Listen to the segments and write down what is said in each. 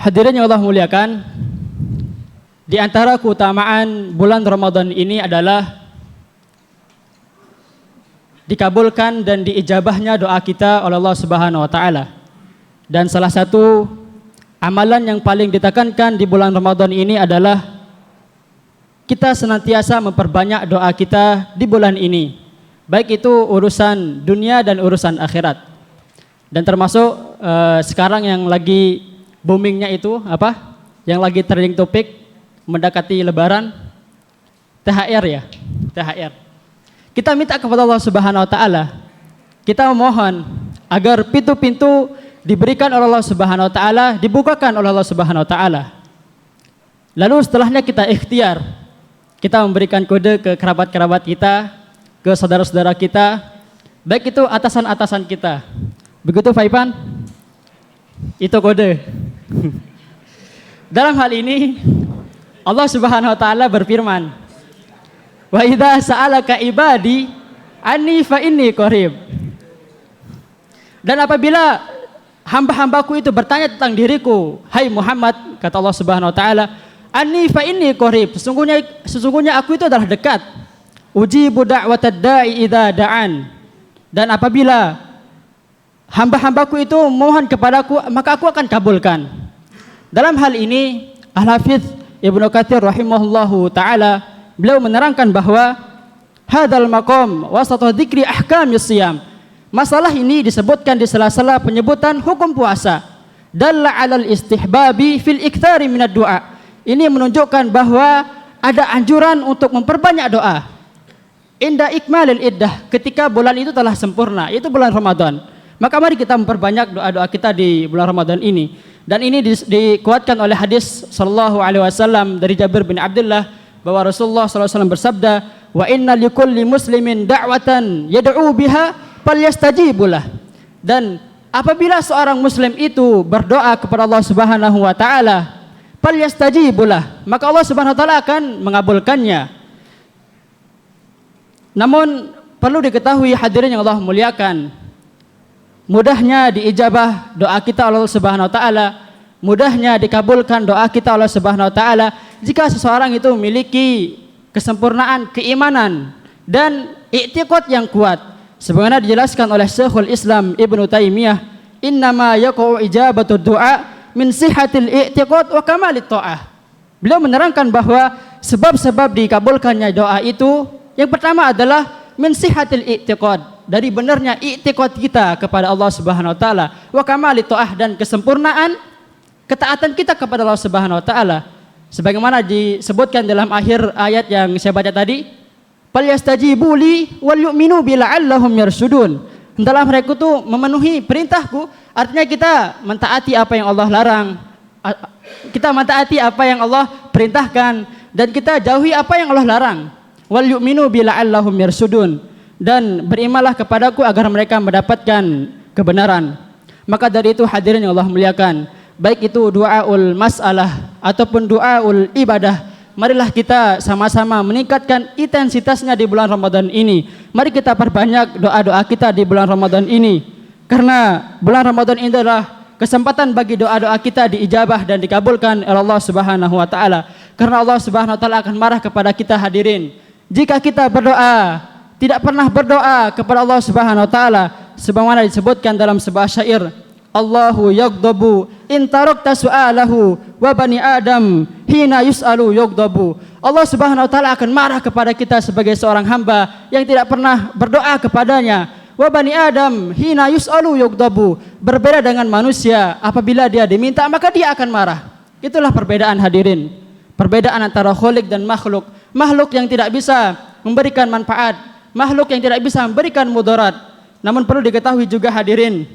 Hadirin yang Allah muliakan, di antara keutamaan bulan Ramadan ini adalah dikabulkan dan diijabahnya doa kita oleh Allah Subhanahu wa taala. Dan salah satu amalan yang paling ditekankan di bulan Ramadan ini adalah kita senantiasa memperbanyak doa kita di bulan ini, baik itu urusan dunia dan urusan akhirat. Dan termasuk sekarang yang lagi boomingnya itu apa? Yang lagi trending topik mendekati Lebaran, THR ya, THR. Kita minta kepada Allah Subhanahu wa taala, kita memohon agar pintu-pintu diberikan oleh Allah Subhanahu wa taala, dibukakan oleh Allah Subhanahu wa taala. Lalu setelahnya kita ikhtiar, kita memberikan kode ke kerabat-kerabat kita, ke saudara-saudara kita, baik itu atasan-atasan kita. Begitu Faipan? Itu kode. Dalam hal ini Allah Subhanahu wa taala berfirman, "Wa idza sa'alaka ibadi anni fa inni qarib." Dan apabila hamba-hambaku itu bertanya tentang diriku, hai Muhammad, kata Allah Subhanahu wa taala, "Anni fa inni qarib." Sesungguhnya aku itu adalah dekat. Ujibu da'watad da'i idza da'an. Dan apabila hamba-hambaku itu mohon kepadaku, maka aku akan kabulkan. Dalam hal ini Al-Hafidz Ibnu Katsir rahimahullahu taala beliau menerangkan bahwa hadzal maqam wasata dzikri ahkamis shiyam. Masalah ini disebutkan di sela-sela penyebutan hukum puasa. Dalla 'alal istihbabi fil iktsari minad du'a. Ini menunjukkan bahwa ada anjuran untuk memperbanyak doa. Inda ikmalil iddah, ketika bulan itu telah sempurna, itu bulan Ramadan. Maka mari kita memperbanyak doa-doa kita di bulan Ramadan ini. Dan ini dikuatkan oleh hadis sallallahu alaihi wasallam dari Jabir bin Abdullah bahwa Rasulullah sallallahu alaihi wasallam bersabda, "Wa inna likulli muslimin da'watan yad'u biha falyastajibulah." Dan apabila seorang muslim itu berdoa kepada Allah Subhanahu wa taala, falyastajibulah, maka Allah Subhanahu wa taala akan mengabulkannya. Namun perlu diketahui hadirin yang Allah muliakan, mudahnya diijabah doa kita oleh Allah Subhanahu wa taala, mudahnya dikabulkan doa kita oleh Allah Subhanahu wa taala jika seseorang itu memiliki kesempurnaan keimanan dan i'tiqad yang kuat. Sebagaimana dijelaskan oleh Syekhul Islam Ibnu Taimiyah, "Innama yaqa'u ijabatud du'a min sihhatil i'tiqad wa kamalit ta'ah." Beliau menerangkan bahwa sebab-sebab dikabulkannya doa itu yang pertama adalah min sihhatil i'tiqad, dari benarnya i'tiqad kita kepada Allah Subhanahu wa taala, wa kamalit ta'ah, dan kesempurnaan ketaatan kita kepada Allah Subhanahu wa taala. Sebagaimana disebutkan dalam akhir ayat yang saya baca tadi, "Falyastajibu li wal yu'minu bi la'allahum yarshudun." Hendaklah mereka itu memenuhi perintahku, artinya kita mentaati apa yang Allah larang, kita mentaati apa yang Allah perintahkan, dan kita jauhi apa yang Allah larang. Wal yu'minu bi la'allahum yarshudun, dan berimanlah kepadaku agar mereka mendapatkan kebenaran. Maka dari itu hadirin yang Allah muliakan, baik itu du'aul mas'alah ataupun du'aul ibadah, marilah kita sama-sama meningkatkan intensitasnya di bulan Ramadan ini. Mari kita perbanyak doa-doa kita di bulan Ramadan ini, karena bulan Ramadan ini adalah kesempatan bagi doa-doa kita diijabah dan dikabulkan oleh Allah Subhanahu wa taala. Karena Allah Subhanahu wa taala akan marah kepada kita hadirin jika kita berdoa tidak pernah berdoa kepada Allah Subhanahu wa taala, sebagaimana disebutkan dalam sebuah syair, "Allahu yaghdabu in tarakta su'alahu wa bani Adam hina yus'alu yaghdabu." Allah Subhanahu wa taala akan marah kepada kita sebagai seorang hamba yang tidak pernah berdoa kepadanya. Wa bani Adam hina yus'alu yaghdabu. Berbeda dengan manusia, apabila dia diminta maka dia akan marah. Itulah perbedaan hadirin. Perbedaan antara khaliq dan makhluk. Makhluk yang tidak bisa memberikan manfaat, makhluk yang tidak bisa memberikan mudarat. Namun perlu diketahui juga hadirin,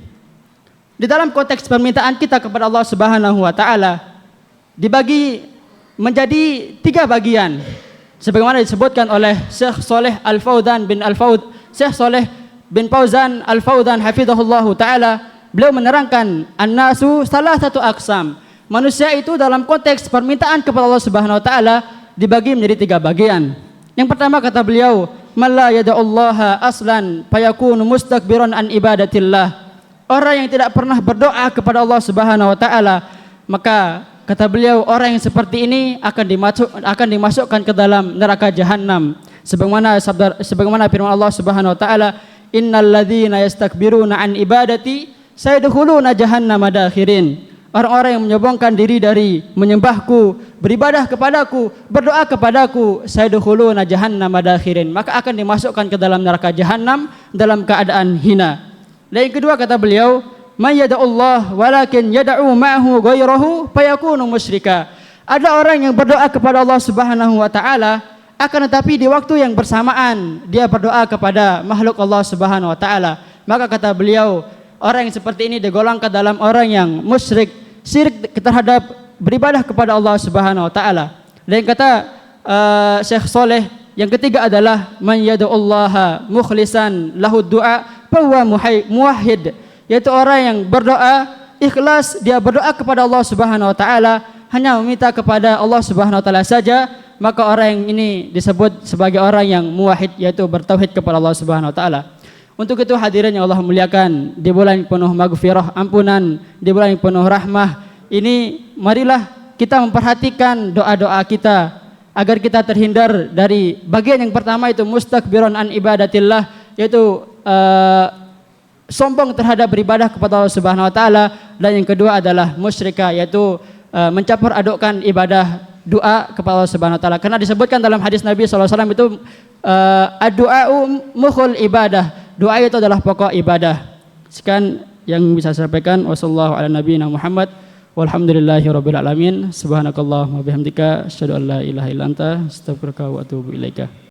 di dalam konteks permintaan kita kepada Allah Subhanahu wa taala dibagi menjadi 3 bagian. Sebagaimana disebutkan oleh Syekh Saleh bin Fauzan Al-Fauzan hafizahullahu taala, beliau menerangkan an-nasu salah satu aqsam. Manusia itu dalam konteks permintaan kepada Allah Subhanahu wa taala dibagi menjadi 3 bagian. Yang pertama kata beliau, "Man la yada'ullaha aslan fayakunu mustakbiran an ibadatillah." Orang yang tidak pernah berdoa kepada Allah Subhanahu wa taala, maka kata beliau orang yang seperti ini akan dimasukkan ke dalam neraka jahanam. Sebagaimana firman Allah Subhanahu wa taala, innal ladzina yastakbiruna an ibadati sayadkhuluna jahannama dakhirin. Orang-orang yang menyombongkan diri dari menyembahku, beribadah kepadaku, berdoa kepadaku, sayadkhuluna jahannama dakhirin, maka akan dimasukkan ke dalam neraka jahanam dalam keadaan hina. Dan yang kedua kata beliau, may yada'ullah walakin yada'u ma'ahu ghairahu fayakunu musyrika. Ada orang yang berdoa kepada Allah Subhanahu wa taala, akan tetapi di waktu yang bersamaan dia berdoa kepada makhluk Allah Subhanahu wa taala, maka kata beliau, orang yang seperti ini digolongkan dalam orang yang musyrik, syirik terhadap beribadah kepada Allah Subhanahu wa taala. Dan kata Syekh Saleh, yang ketiga adalah man yad'ullaha mukhlisan lahu du'a fa huwa muwahhid, yaitu orang yang berdoa ikhlas, dia berdoa kepada Allah Subhanahu wa taala, hanya meminta kepada Allah Subhanahu wa taala saja, maka orang yang ini disebut sebagai orang yang muwahhid, yaitu bertauhid kepada Allah Subhanahu wa taala. Untuk itu hadirin yang Allah muliakan, di bulan penuh maghfirah, ampunan, di bulan penuh rahmah ini, marilah kita memperhatikan doa-doa kita agar kita terhindar dari bagian yang pertama, itu mustakbiron an ibadatillah, yaitu sombong terhadap beribadah kepada Allah Subhanahu wa taala, dan yang kedua adalah musyrika, yaitu mencampur adukkan ibadah doa kepada Allah Subhanahu wa taala. Karena disebutkan dalam hadis Nabi sallallahu alaihi wasallam itu ad-du'a'u mukhul ibadah. Doa itu adalah pokok ibadah. Sekian yang bisa saya sampaikan. Wassallallahu ala nabiyina Muhammad walhamdulillahirabbil alamin. Subhanakallahumma bihamdika asyhadu an la ilaha illa anta astaghfiruka wa atubu ilaika.